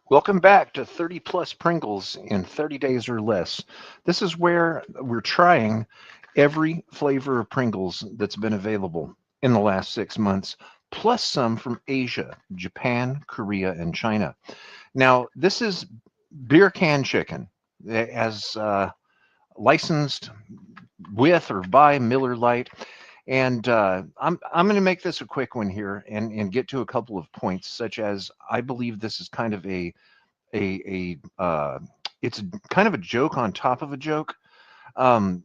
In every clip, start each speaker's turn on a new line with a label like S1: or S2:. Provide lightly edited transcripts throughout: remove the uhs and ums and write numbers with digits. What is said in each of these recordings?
S1: Welcome back to 30 plus Pringles in 30 days or less. This is where we're trying every flavor of Pringles that's been available in the last 6 months, plus some from Asia, Japan, Korea, and China. Now, this is beer can chicken, as licensed with or by Miller Lite. And I'm going to make this a quick one here and get to a couple of points, such as I believe this is kind of a it's kind of a joke on top of a joke. Um,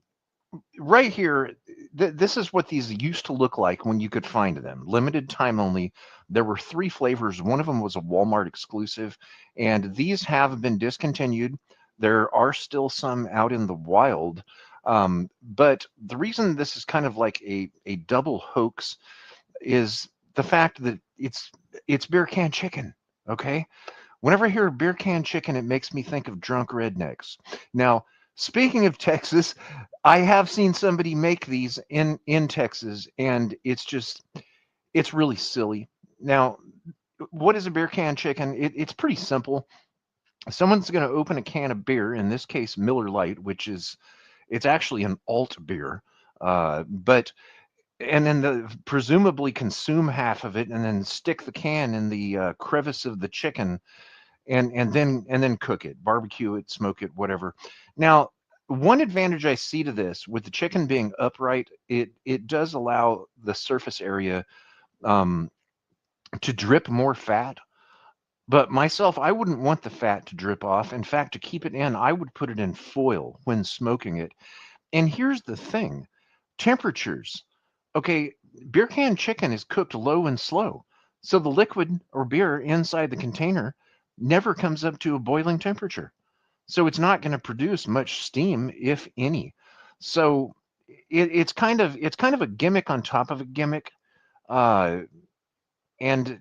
S1: right here, this is what these used to look like when you could find them. Limited time only. There were three flavors. One of them was a Walmart exclusive, and these have been discontinued. There are still some out in the wild. But the reason this is kind of like a double hoax is the fact that it's beer can chicken. Okay, whenever I hear beer can chicken, it makes me think of drunk rednecks. Now, speaking of Texas, I have seen somebody make these in Texas, and it's really silly. Now, what is a beer can chicken? It's pretty simple. Someone's going to open a can of beer, in this case Miller Lite, which is it's actually an alt beer, but and then presumably consume half of it, and then stick the can in the crevice of the chicken and then cook it, barbecue it, smoke it, whatever. Now, one advantage I see to this, with the chicken being upright, it does allow the surface area um, to drip more fat. But myself, I wouldn't want the fat to drip off. In fact, to keep it in, I would put it in foil when smoking it. And here's the thing: temperatures. Okay, beer can chicken is cooked low and slow. So the liquid or beer inside the container never comes up to a boiling temperature. So it's not going to produce much steam, if any. So it's kind of a gimmick on top of a gimmick. Uh, and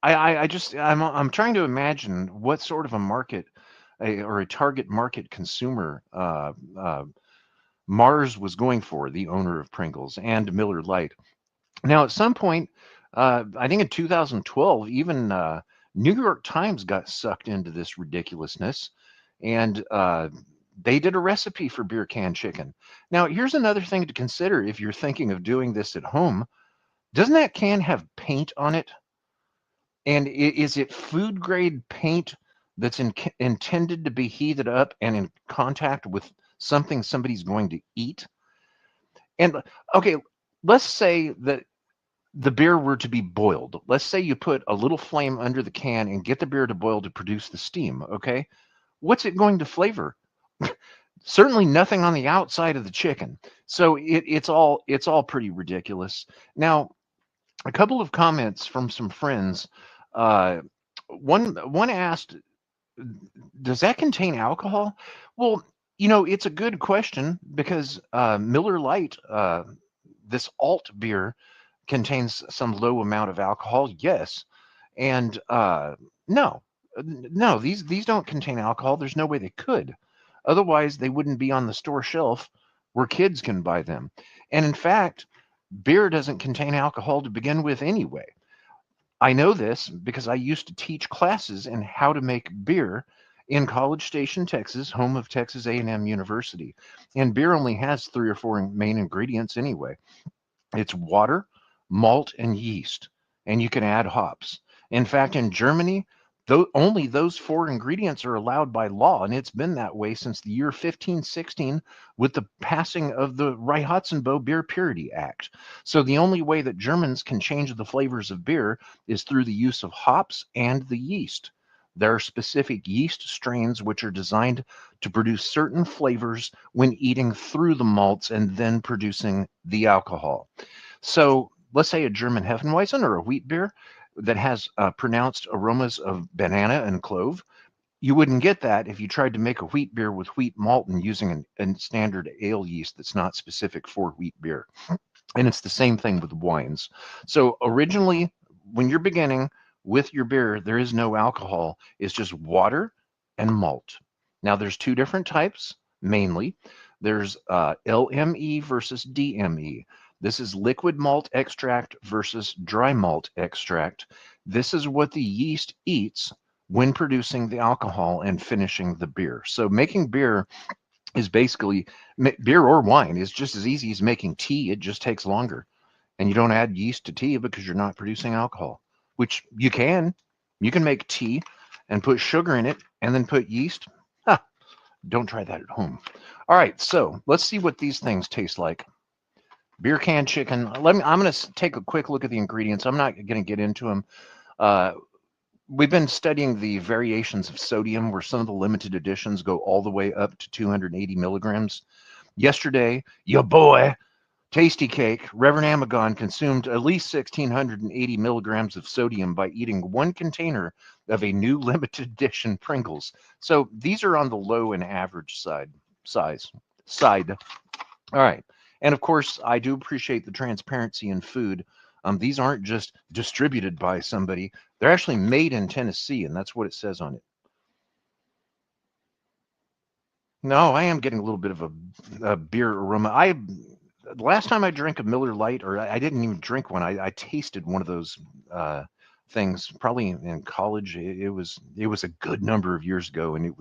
S1: I'm trying to imagine what sort of a market or a target market consumer Mars was going for, the owner of Pringles and Miller Lite. Now, at some point, I think in 2012, even New York Times got sucked into this ridiculousness, and they did a recipe for beer can chicken. Now, here's another thing to consider if you're thinking of doing this at home. Doesn't that can have paint on it? And is it food grade paint that's intended to be heated up and in contact with something somebody's going to eat? And okay, let's say that the beer were to be boiled. Let's say you put a little flame under the can and get the beer to boil to produce the steam. Okay, what's it going to flavor? Certainly nothing on the outside of the chicken. So it's all pretty ridiculous. Now, a couple of comments from some friends. Uh, one asked, "Does that contain alcohol?" Well, it's a good question because Miller Lite, this alt beer, contains some low amount of alcohol. Yes, and no, no, these don't contain alcohol. There's no way they could. Otherwise, they wouldn't be on the store shelf where kids can buy them. And in fact, beer doesn't contain alcohol to begin with anyway. I know this because I used to teach classes in how to make beer in College Station, Texas, home of Texas A&M University. And beer only has three or four main ingredients anyway. It's water, malt, and yeast, and you can add hops. In fact, in Germany, only those four ingredients are allowed by law, and it's been that way since the year 1516 with the passing of the Reinheitsgebot Beer Purity Act. So the only way that Germans can change the flavors of beer is through the use of hops and the yeast. There are specific yeast strains which are designed to produce certain flavors when eating through the malts and then producing the alcohol. So let's say a German Hefeweizen or a wheat beer that has pronounced aromas of banana and clove. You wouldn't get that if you tried to make a wheat beer with wheat malt and using a standard ale yeast that's not specific for wheat beer. And it's the same thing with wines. So originally, when you're beginning with your beer, there is no alcohol. It's just water and malt. Now, there's two different types, mainly. There's LME versus DME. This is liquid malt extract versus dry malt extract. This is what the yeast eats when producing the alcohol and finishing the beer. So making beer is basically, beer or wine is just as easy as making tea. It just takes longer. And you don't add yeast to tea because you're not producing alcohol, which you can. You can make tea and put sugar in it and then put yeast. Huh, don't try that at home. All right, so let's see what these things taste like. Beer can chicken. I'm going to take a quick look at the ingredients. I'm not going to get into them. Uh, we've been studying the variations of sodium, where some of the limited editions go all the way up to 280 milligrams. Yesterday, your boy, Tasty Cake, Reverend Amagon, consumed at least 1,680 milligrams of sodium by eating one container of a new limited edition Pringles. So these are on the low and average side. All right. And of course, I do appreciate the transparency in food. These aren't just distributed by somebody. They're actually made in Tennessee, and that's what it says on it. No, I am getting a little bit of a beer aroma. Last time I drank a Miller Lite, or I didn't even drink one. I tasted one of those things probably in college. It was a good number of years ago, and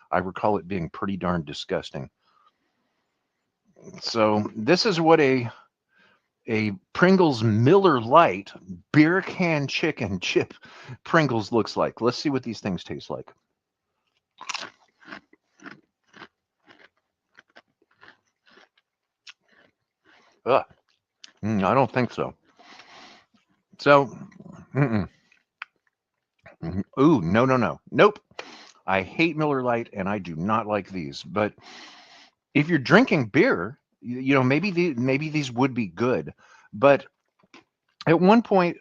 S1: I recall it being pretty darn disgusting. So this is what a Pringles Miller Lite beer can chicken chip Pringles looks like. Let's see what these things taste like. Ugh. I don't think so. So, ooh, no. Nope. I hate Miller Lite and I do not like these. But if you're drinking beer, maybe these would be good. But at one point,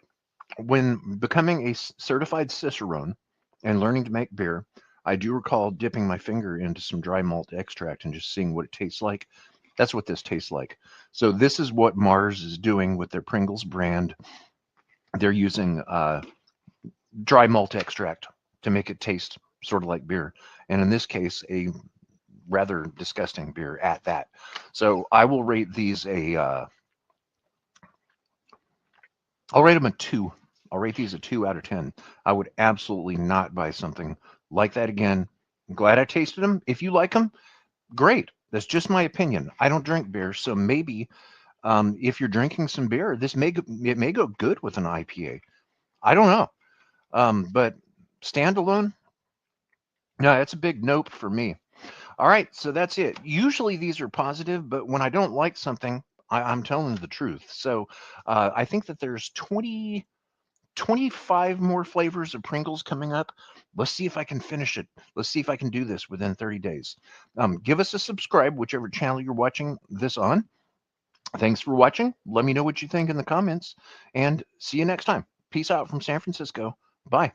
S1: when becoming a certified cicerone and learning to make beer, I do recall dipping my finger into some dry malt extract and just seeing what it tastes like. That's what this tastes like. So this is what Mars is doing with their Pringles brand. They're using dry malt extract to make it taste sort of like beer. And in this case, a rather disgusting beer at that. So I will rate these I'll rate them a 2. I'll rate these a 2 out of 10. I would absolutely not buy something like that again. I'm glad I tasted them. If you like them, great. That's just my opinion. I don't drink beer, so maybe if you're drinking some beer, it may go good with an IPA. I don't know. But standalone, no, that's a big nope for me. All right, so that's it. Usually these are positive, but when I don't like something, I'm telling the truth. So I think that there's 25 more flavors of Pringles coming up. Let's see if I can finish it. Let's see if I can do this within 30 days. Give us a subscribe, whichever channel you're watching this on. Thanks for watching. Let me know what you think in the comments, and see you next time. Peace out from San Francisco. Bye.